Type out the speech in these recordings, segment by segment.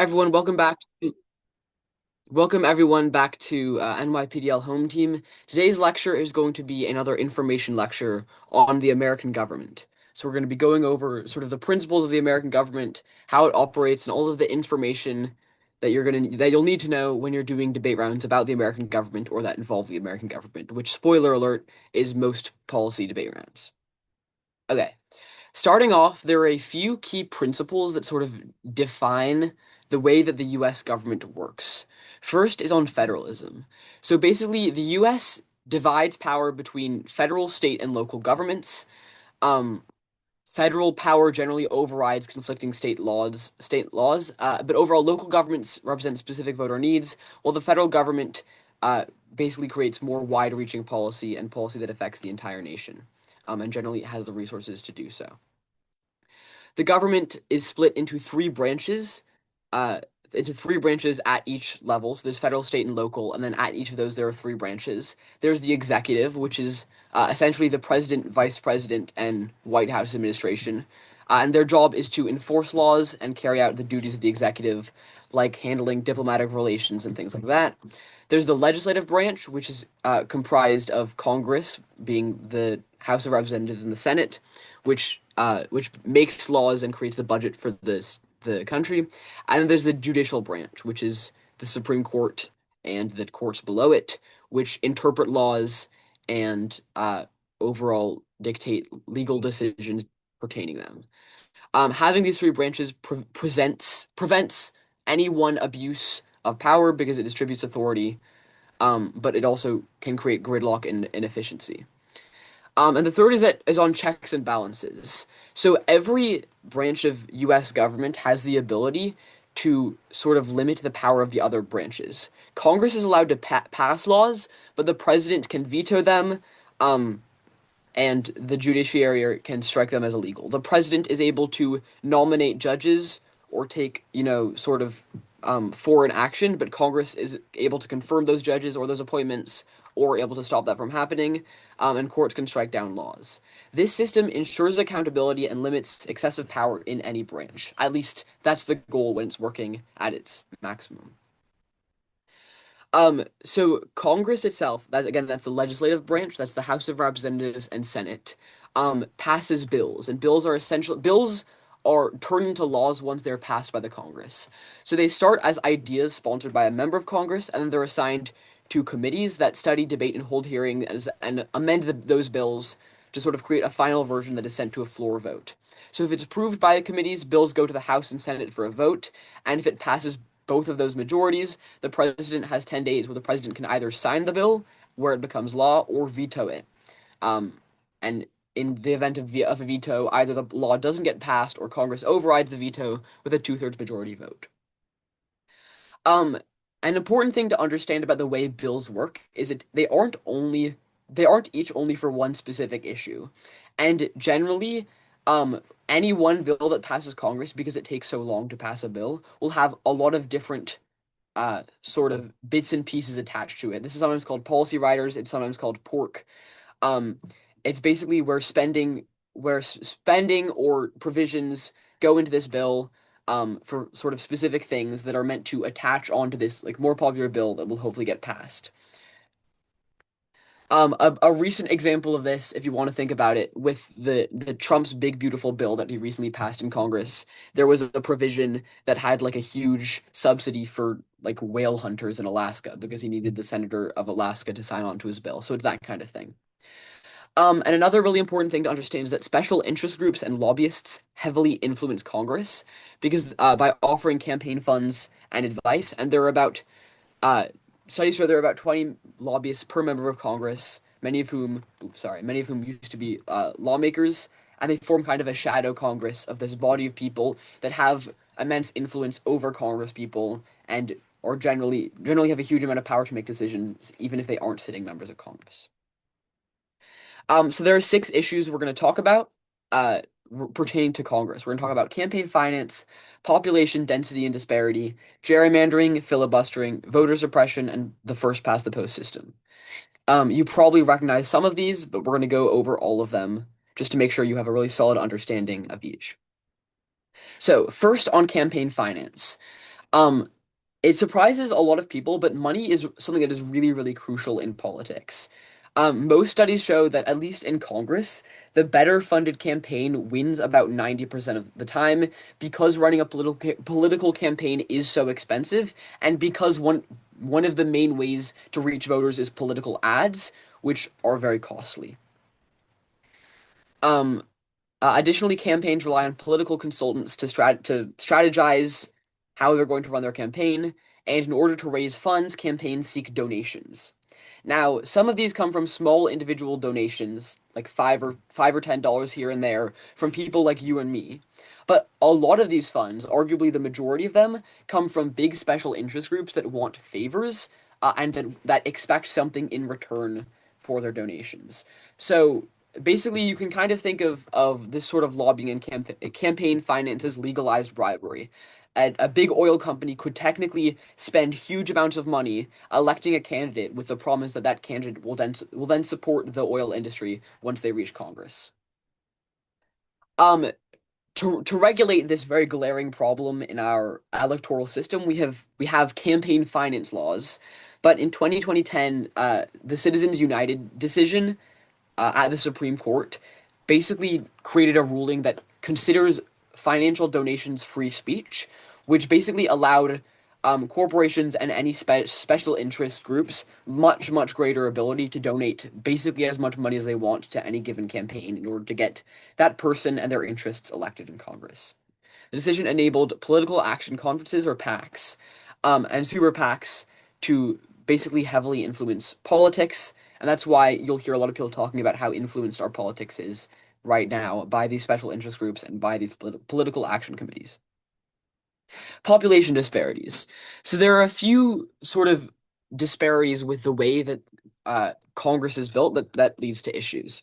everyone, welcome everyone back to NYPDL Home Team. Today's lecture is going to be another information lecture on the American government. So we're going to be going over sort of the principles of the American government, how it operates, and all of the information that you'll need to know when you're doing debate rounds about the American government or that involve the American government, which, spoiler alert, is most policy debate rounds. Okay. Starting off, there are a few key principles that sort of define the way that the US government works. First is on federalism. So basically, the US divides power between federal, state, and local governments. Um, Federal power generally overrides conflicting state laws, but overall, local governments represent specific voter needs, while the federal government basically creates more wide-reaching policy and policy that affects the entire nation, and generally has the resources to do so. The government is split uh, into three branches at each level. So there's federal, state, and local, and then at each of those there are three branches. There's the executive, which is essentially the president, vice president, and White House administration, and their job is to enforce laws and carry out the duties of the executive, like handling diplomatic relations and things like that. There's the legislative branch, which is comprised of Congress, being the House of Representatives and the Senate, which makes laws and creates the budget for the country. And then there's the judicial branch, which is the Supreme Court and the courts below it, which interpret laws and overall dictate legal decisions pertaining them. Having these three branches prevents any one abuse of power because it distributes authority, but it also can create gridlock and inefficiency. And the third is on checks and balances. So every branch of U.S. government has the ability to sort of limit the power of the other branches. Congress is allowed to pass laws, but the president can veto them, um, and the judiciary can strike them as illegal. The president is able to nominate judges or take, sort of foreign action, but Congress is able to confirm those judges or those appointments or able to stop that from happening, and courts can strike down laws. This system ensures accountability and limits excessive power in any branch. At least that's the goal when it's working at its maximum. So Congress itself, that's the legislative branch, that's the House of Representatives and Senate, passes bills, and bills are turned into laws once they're passed by the Congress. So they start as ideas sponsored by a member of Congress, and then they're assigned to committees that study, debate, and hold hearings and amend those bills to sort of create a final version that is sent to a floor vote. So if it's approved by the committees, bills go to the House and Senate for a vote, and if it passes both of those majorities, the president has 10 days where the president can either sign the bill, where it becomes law, or veto it. And in the event of a veto, either the law doesn't get passed or Congress overrides the veto with a two-thirds majority vote. Um, an important thing to understand about the way bills work is that they aren't each only for one specific issue. And generally, any one bill that passes Congress, because it takes so long to pass a bill, will have a lot of different sort of bits and pieces attached to it. This is sometimes called policy riders, it's sometimes called pork. Um, it's basically where spending or provisions go into this bill for sort of specific things that are meant to attach onto this like more popular bill that will hopefully get passed. A recent example of this, if you want to think about it, with the Trump's big beautiful bill that he recently passed in Congress, there was a provision that had like a huge subsidy for like whale hunters in Alaska because he needed the senator of Alaska to sign on to his bill. So it's that kind of thing. And another really important thing to understand is that special interest groups and lobbyists heavily influence Congress because by offering campaign funds and advice, and there are about uh, studies show there are about 20 lobbyists per member of Congress, many of whom used to be lawmakers, and they form kind of a shadow Congress of this body of people that have immense influence over Congress people and or generally have a huge amount of power to make decisions, even if they aren't sitting members of Congress. So there are six issues we're going to talk about uh, pertaining to Congress. We're going to talk about campaign finance, population density and disparity, gerrymandering, filibustering, voter suppression, and the first past the post system. You probably recognize some of these, but we're going to go over all of them just to make sure you have a really solid understanding of each. So first on campaign finance. Um, it surprises a lot of people, but money is something that is really, really crucial in politics. Most studies show that at least in Congress, the better funded campaign wins about 90% of the time because running a political campaign is so expensive, and because one of the main ways to reach voters is political ads, which are very costly. Um, Additionally, campaigns rely on political consultants to strategize how they're going to run their campaign, and in order to raise funds, campaigns seek donations. Now, some of these come from small individual donations, like $5 or $10 here and there, from people like you and me. But a lot of these funds, arguably the majority of them, come from big special interest groups that want favors, and that expect something in return for their donations. So basically, you can kind of think of this sort of lobbying and campaign finance as legalized bribery. A big oil company could technically spend huge amounts of money electing a candidate with the promise that that candidate will then support the oil industry once they reach Congress. Um, to regulate this very glaring problem in our electoral system, we have campaign finance laws, but in 2010, the Citizens United decision at the Supreme Court basically created a ruling that considers financial donations free speech, which basically allowed corporations and any special interest groups much, much greater ability to donate basically as much money as they want to any given campaign in order to get that person and their interests elected in Congress. The decision enabled political action conferences or PACs and super PACs to basically heavily influence politics. And that's why you'll hear a lot of people talking about how influenced our politics is right now by these special interest groups and by these political action committees. Population disparities. So there are a few sort of disparities with the way that Congress is built that leads to issues.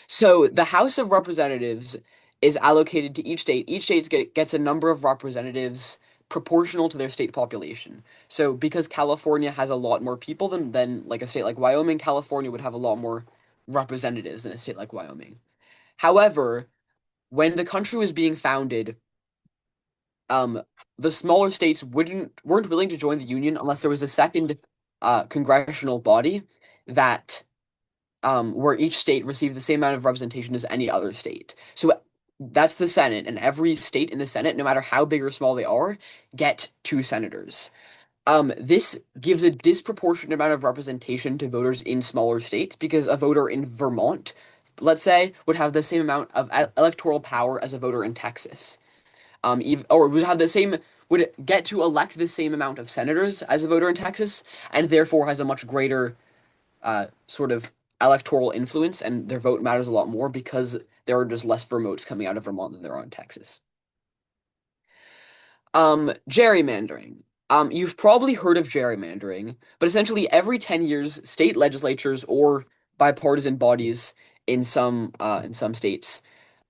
So the House of Representatives is allocated to each state. Each state gets a number of representatives proportional to their state population. So because California has a lot more people than like a state like Wyoming, California would have a lot more representatives than a state like Wyoming. However, when the country was being founded, um, the smaller states weren't willing to join the Union unless there was a second congressional body that where each state received the same amount of representation as any other state. So that's the Senate, and every state in the Senate, no matter how big or small they are, get two senators. This gives a disproportionate amount of representation to voters in smaller states because a voter in Vermont, let's say, would have the same amount of electoral power as a voter in Texas. Or would get to elect the same amount of senators as a voter in Texas, and therefore has a much greater sort of electoral influence, and their vote matters a lot more because there are just less votes coming out of Vermont than there are in Texas. Gerrymandering. You've probably heard of gerrymandering, but essentially every 10 years, state legislatures or bipartisan bodies in some states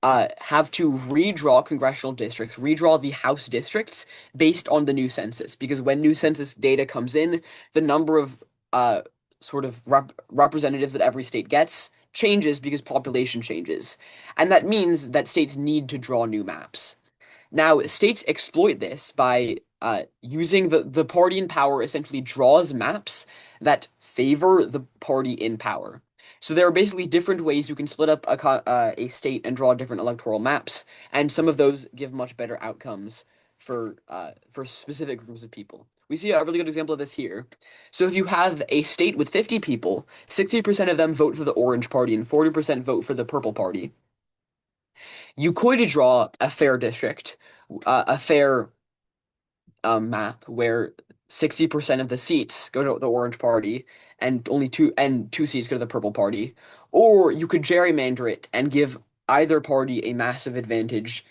have to redraw congressional districts, redraw the House districts based on the new census. Because when new census data comes in, the number of sort of representatives that every state gets changes because population changes. And that means that states need to draw new maps. Now, states exploit this by using the party in power essentially draws maps that favor the party in power. So there are basically different ways you can split up a state and draw different electoral maps, and some of those give much better outcomes for specific groups of people. We see a really good example of this here. So if you have a state with 50 people, 60% of them vote for the Orange Party and 40% vote for the Purple Party. You could draw a fair district, a fair map where 60% of the seats go to the Orange Party and only two seats go to the Purple Party. Or you could gerrymander it and give either party a massive advantage,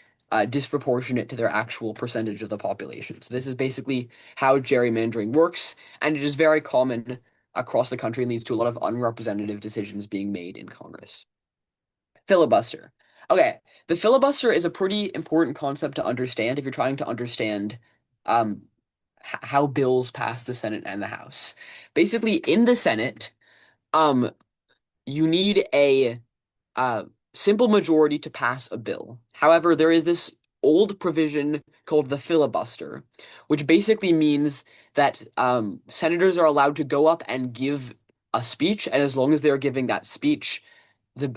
disproportionate to their actual percentage of the population. So this is basically how gerrymandering works, and it is very common across the country and leads to a lot of unrepresentative decisions being made in Congress. Filibuster. Okay, the filibuster is a pretty important concept to understand if you're trying to understand um, how bills pass the Senate and the House. Basically, in the Senate, um, you need a uh, simple majority to pass a bill. However, there is this old provision called the filibuster, which basically means that senators are allowed to go up and give a speech, and as long as they're giving that speech,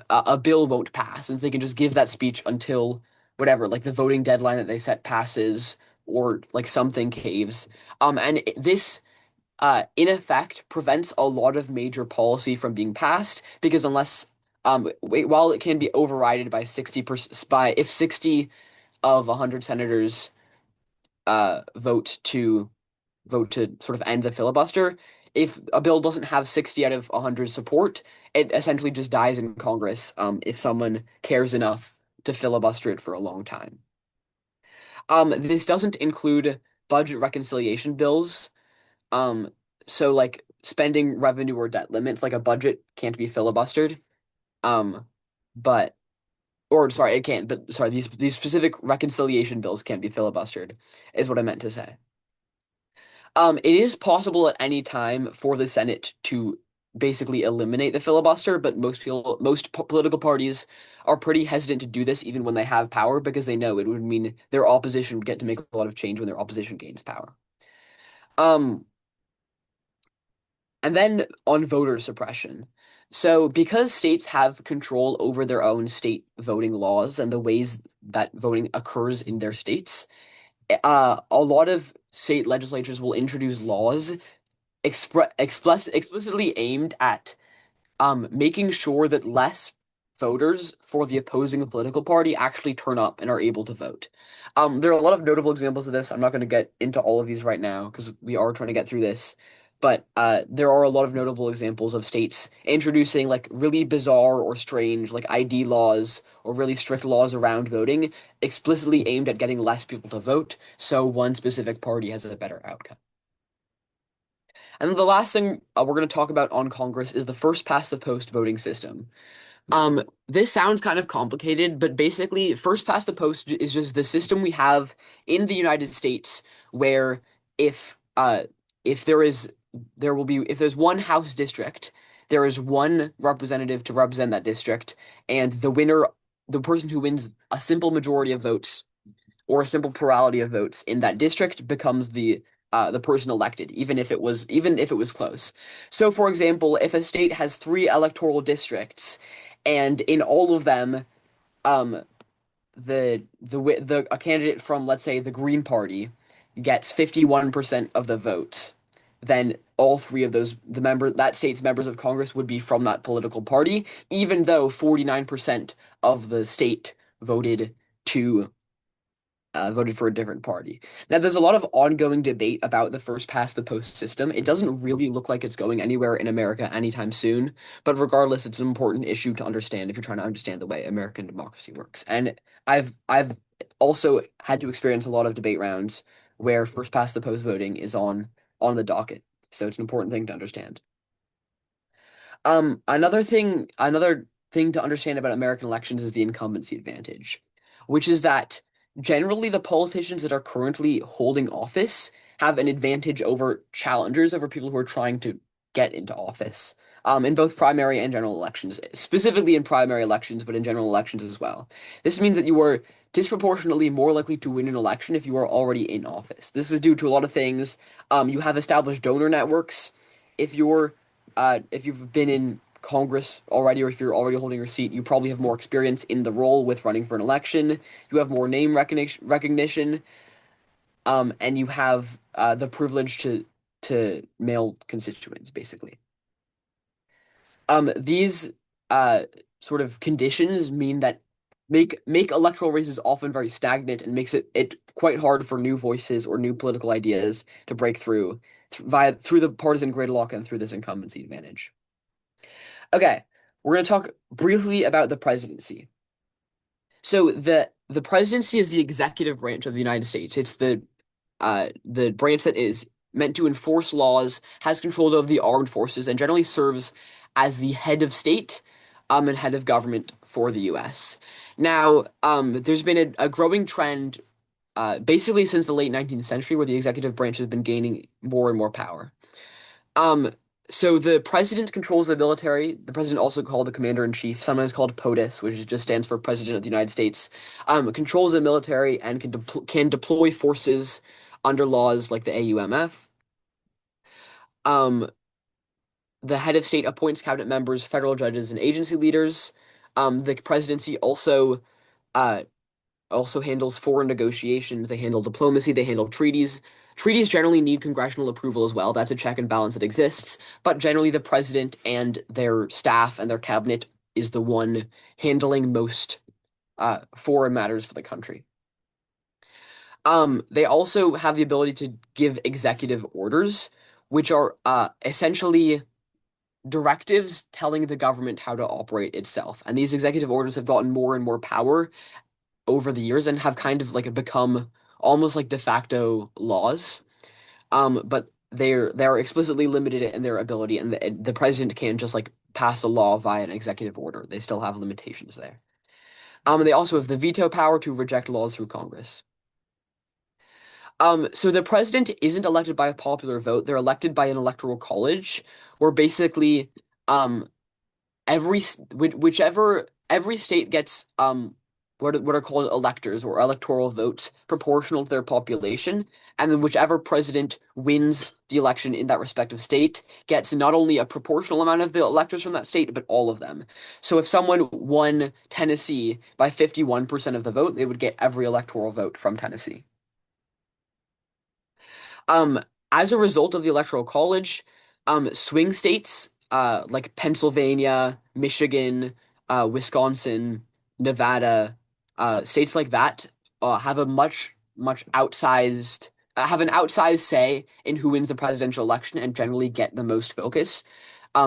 a bill won't pass, and they can just give that speech until whatever, like the voting deadline that they set passes, or like something caves. This in effect prevents a lot of major policy from being passed because unless while it can be overridden by 60% by if 60 of 100 senators vote to sort of end the filibuster, if a bill doesn't have 60 out of 100 support, it essentially just dies in Congress if someone cares enough to filibuster it for a long time. This doesn't include budget reconciliation bills. Um, so like spending revenue or debt limits, like a budget can't be filibustered. Um, but or sorry, it can't, but sorry, these specific reconciliation bills can't be filibustered, is what I meant to say. It is possible at any time for the Senate to basically eliminate the filibuster, but most political parties are pretty hesitant to do this even when they have power because they know it would mean their opposition would get to make a lot of change when their opposition gains power. Um, And then on voter suppression. So, because states have control over their own state voting laws and the ways that voting occurs in their states, a lot of state legislatures will introduce laws explicitly aimed at making sure that less voters for the opposing political party actually turn up and are able to vote. There are a lot of notable examples of this. I'm not going to get into all of these right now because we are trying to get through this. But there are a lot of notable examples of states introducing like really bizarre or strange like ID laws or really strict laws around voting, explicitly aimed at getting less people to vote, so one specific party has a better outcome. And then the last thing we're going to talk about on Congress is the first past the post voting system. This sounds kind of complicated, but basically, first past the post is just the system we have in the United States where if uh if there is there will be if there's one House district, there is one representative to represent that district, and the person who wins a simple majority of votes or a simple plurality of votes in that district becomes the person elected, even if it was close. So, for example, if a state has three electoral districts, and in all of them, um, the a candidate from let's say the Green Party gets 51% of the votes, then all three of that state's members of Congress would be from that political party, even though 49% of the state to voted for a different party. Now, there's a lot of ongoing debate about the first past the post system. It doesn't really look like it's going anywhere in America anytime soon, but regardless, it's an important issue to understand if you're trying to understand the way American democracy works. And I've also had to experience a lot of debate rounds where first past the post voting is on the docket. So it's an important thing to understand. Another thing to understand about American elections is the incumbency advantage, which is that generally the politicians that are currently holding office have an advantage over challengers, over people who are trying to get into office, in both primary and general elections, specifically in primary elections, but in general elections as well. This means that you are disproportionately more likely to win an election if you are already in office. This is due to a lot of things. You have established donor networks. If you're if you've been in Congress already, or if you're already holding your seat, you probably have more experience in the role with running for an election. You have more name recognition, and you have the privilege to mail constituents, basically. These uh, sort of conditions mean that make electoral races often very stagnant and makes it quite hard for new voices or new political ideas to break through the partisan gridlock and through this incumbency advantage. Okay, we're going to talk briefly about the presidency. So the presidency is the executive branch of the United States. It's the branch that is meant to enforce laws, has controls over the armed forces, and generally serves as the head of state and head of government for the U.S. Now, there's been a growing trend basically since the late 19th century where the executive branch has been gaining more and more power. Um, So the president controls the military. The president, also called the commander in chief, sometimes called POTUS, which just stands for President of the United States, controls the military and can deploy forces under laws like the AUMF. Um, the head of state appoints cabinet members, federal judges, and agency leaders. The presidency uh, also handles foreign negotiations. They handle diplomacy. They handle treaties. Treaties generally need congressional approval as well. That's a check and balance that exists. But generally, the president and their staff and their cabinet is the one handling most foreign matters for the country. They also have the ability to give executive orders, which are essentially directives telling the government how to operate itself. And these executive orders have gotten more and more power over the years and have kind of like become almost like de facto laws. But they're explicitly limited in their ability, and the president can't just like pass a law via an executive order. They still have limitations there. They also have the veto power to reject laws through Congress. So the president isn't elected by a popular vote. They're elected by an electoral college, where basically, um, whichever every state gets what are called electors or electoral votes proportional to their population, and then whichever president wins the election in that respective state gets not only a proportional amount of the electors from that state, but all of them. So if someone won Tennessee by 51% of the vote, they would get every electoral vote from Tennessee. Um, as a result of the Electoral College, swing states like Pennsylvania, Michigan, Wisconsin, Nevada, states like that have a much outsized have an outsized say in who wins the presidential election and generally get the most focus.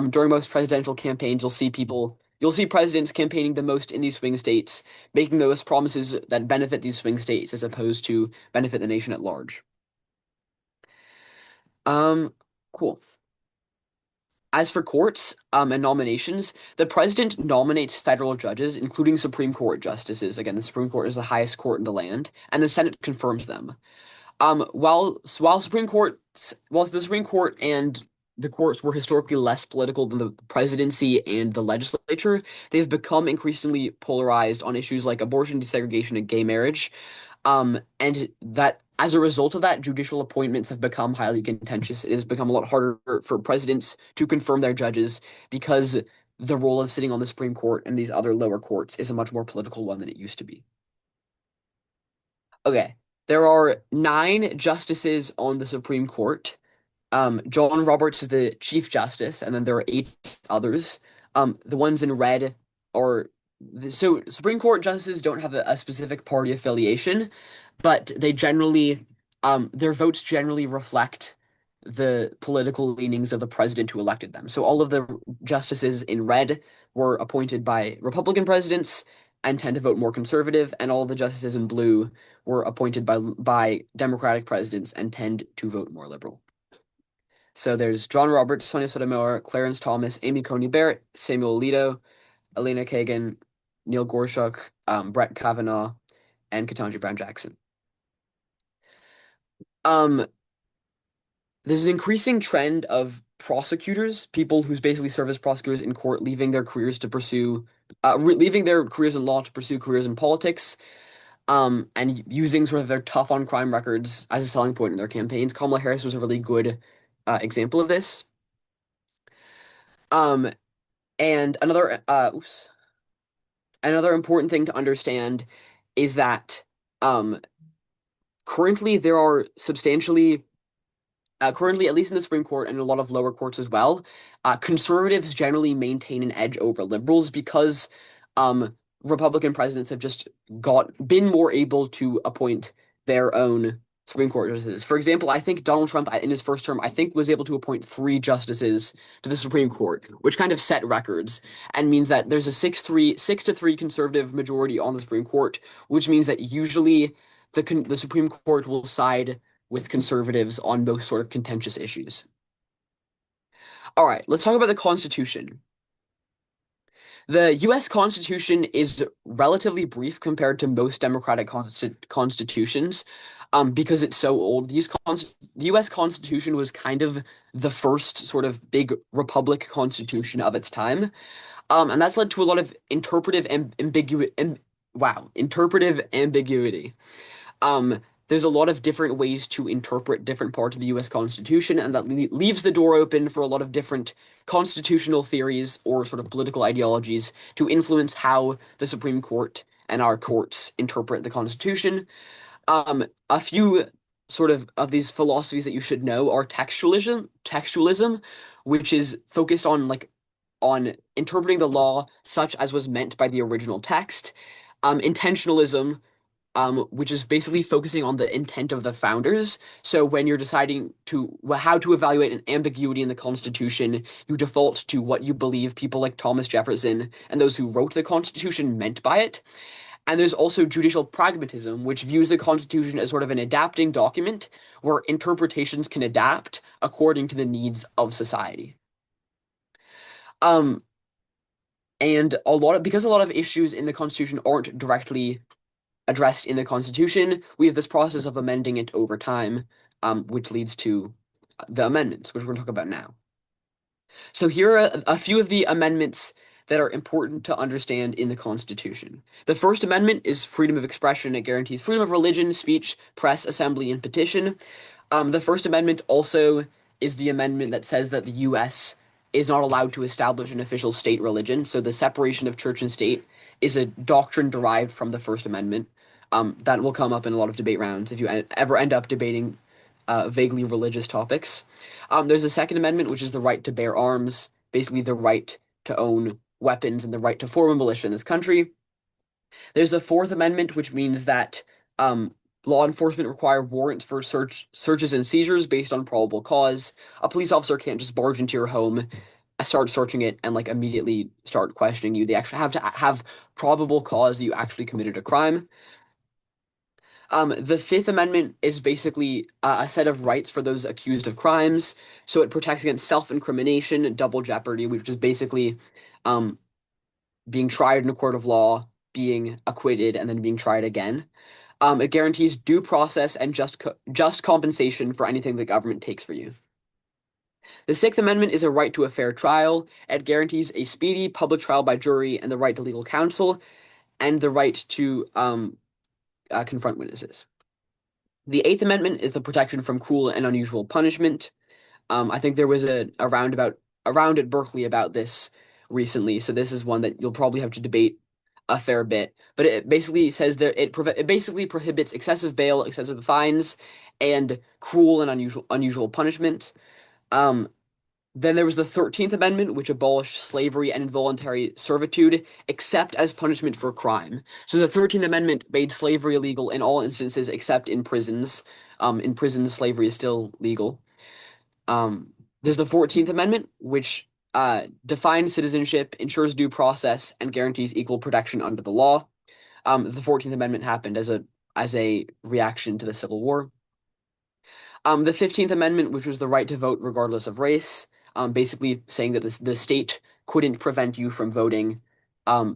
During most presidential campaigns, you'll see presidents campaigning the most in these swing states, making those promises that benefit these swing states as opposed to benefit the nation at large. Um, cool. As for courts, and nominations, the president nominates federal judges, including Supreme Court justices. Again, the Supreme Court is the highest court in the land, and the Senate confirms them. While the Supreme Court and the courts were historically less political than the presidency and the legislature, they've become increasingly polarized on issues like abortion, desegregation, and gay marriage. And that as a result of that, judicial appointments have become highly contentious. It has become a lot harder for presidents to confirm their judges because the role of sitting on the Supreme Court and these other lower courts is a much more political one than it used to be. Okay, there are nine justices on the Supreme Court. John Roberts is the Chief Justice, and then there are eight others. The ones in red are so Supreme Court justices don't have a specific party affiliation, but they generally, their votes generally reflect the political leanings of the president who elected them. So all of the justices in red were appointed by Republican presidents and tend to vote more conservative, and all of the justices in blue were appointed by Democratic presidents and tend to vote more liberal. So there's John Roberts, Sonia Sotomayor, Clarence Thomas, Amy Coney Barrett, Samuel Alito, Elena Kagan, Neil Gorsuch, Brett Kavanaugh, and Ketanji Brown Jackson. Um, there's an increasing trend of prosecutors, people who basically serve as prosecutors in court, leaving their careers in law to pursue careers in politics, and using sort of their tough on crime records as a selling point in their campaigns. Kamala Harris was a really good example of this. Um, and another important thing to understand is that um, currently there are currently, at least in the Supreme Court and a lot of lower courts as well, conservatives generally maintain an edge over liberals because um, Republican presidents have just been more able to appoint their own Supreme Court justices. For example, I think Donald Trump in his first term, I think was able to appoint three justices to the Supreme Court, which kind of set records and means that there's a 6-3 conservative majority on the Supreme Court, which means that usually the Supreme Court will side with conservatives on most sort of contentious issues. All right, let's talk about the Constitution. The US Constitution is relatively brief compared to most democratic constitutions. because it's so old. The U.S. Constitution was kind of the first sort of big republic constitution of its time. And that's led to a lot of interpretive ambiguity. There's a lot of different ways to interpret different parts of the U.S. Constitution, and that leaves the door open for a lot of different constitutional theories or sort of political ideologies to influence how the Supreme Court and our courts interpret the Constitution. A few of these philosophies that you should know are textualism, which is focused on on interpreting the law such as was meant by the original text. Intentionalism, which is basically focusing on the intent of the founders. So when you're deciding how to evaluate an ambiguity in the Constitution, you default to what you believe people like Thomas Jefferson and those who wrote the Constitution meant by it. And there's also judicial pragmatism, which views the Constitution as sort of an adapting document where interpretations can adapt according to the needs of society. Um, and because a lot of issues in the Constitution aren't directly addressed in the Constitution, we have this process of amending it over time, which leads to the amendments, which we're going to talk about now. So here are a few of the amendments that are important to understand in the Constitution. The First Amendment is freedom of expression. It guarantees freedom of religion, speech, press, assembly, and petition. The First Amendment also is the amendment that says that the U.S. is not allowed to establish an official state religion. So the separation of church and state is a doctrine derived from the First Amendment. That will come up in a lot of debate rounds if you ever end up debating vaguely religious topics. There's a Second Amendment, which is the right to bear arms, basically the right to own weapons and the right to form a militia in this country. There's a Fourth Amendment, which means that law enforcement require warrants for searches and seizures based on probable cause. A police officer can't just barge into your home, start searching it, and immediately start questioning you. They actually have to have probable cause that you actually committed a crime. The Fifth Amendment is basically a set of rights for those accused of crimes. So it protects against self-incrimination, double jeopardy, which is basically um, being tried in a court of law, being acquitted, and then being tried again. It guarantees due process and just compensation for anything the government takes for you. The Sixth Amendment is a right to a fair trial. It guarantees a speedy public trial by jury and the right to legal counsel and the right to confront witnesses. The Eighth Amendment is the protection from cruel and unusual punishment. I think there was a round at Berkeley about this recently, so this is one that you'll probably have to debate a fair bit. But it basically says that it basically prohibits excessive bail, excessive fines, and cruel and unusual punishment. Um, then there was the 13th Amendment, which abolished slavery and involuntary servitude, except as punishment for crime. So the 13th Amendment made slavery illegal in all instances except in prisons. In prisons, slavery is still legal. There's the 14th Amendment, which defines citizenship, ensures due process, and guarantees equal protection under the law. The 14th Amendment happened as a reaction to the Civil War. The 15th Amendment, which was the right to vote regardless of race, basically saying that the state couldn't prevent you from voting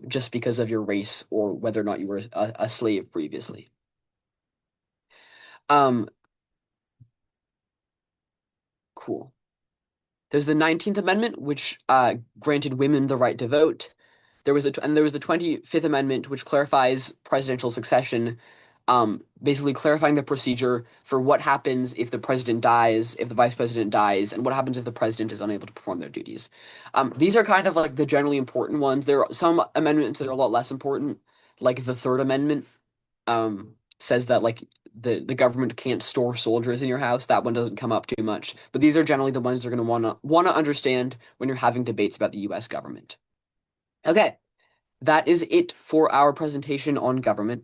just because of your race or whether or not you were a slave previously. Um, cool. There's the 19th Amendment, which granted women the right to vote. There was the 25th Amendment, which clarifies presidential succession, basically clarifying the procedure for what happens if the president dies, if the vice president dies, and what happens if the president is unable to perform their duties. These are kind of like the generally important ones. There are some amendments that are a lot less important, like the Third Amendment, says that the government can't store soldiers in your house. That one doesn't come up too much, but these are generally the ones you're going to wanna understand when you're having debates about the U.S. government. Okay, that is it for our presentation on government.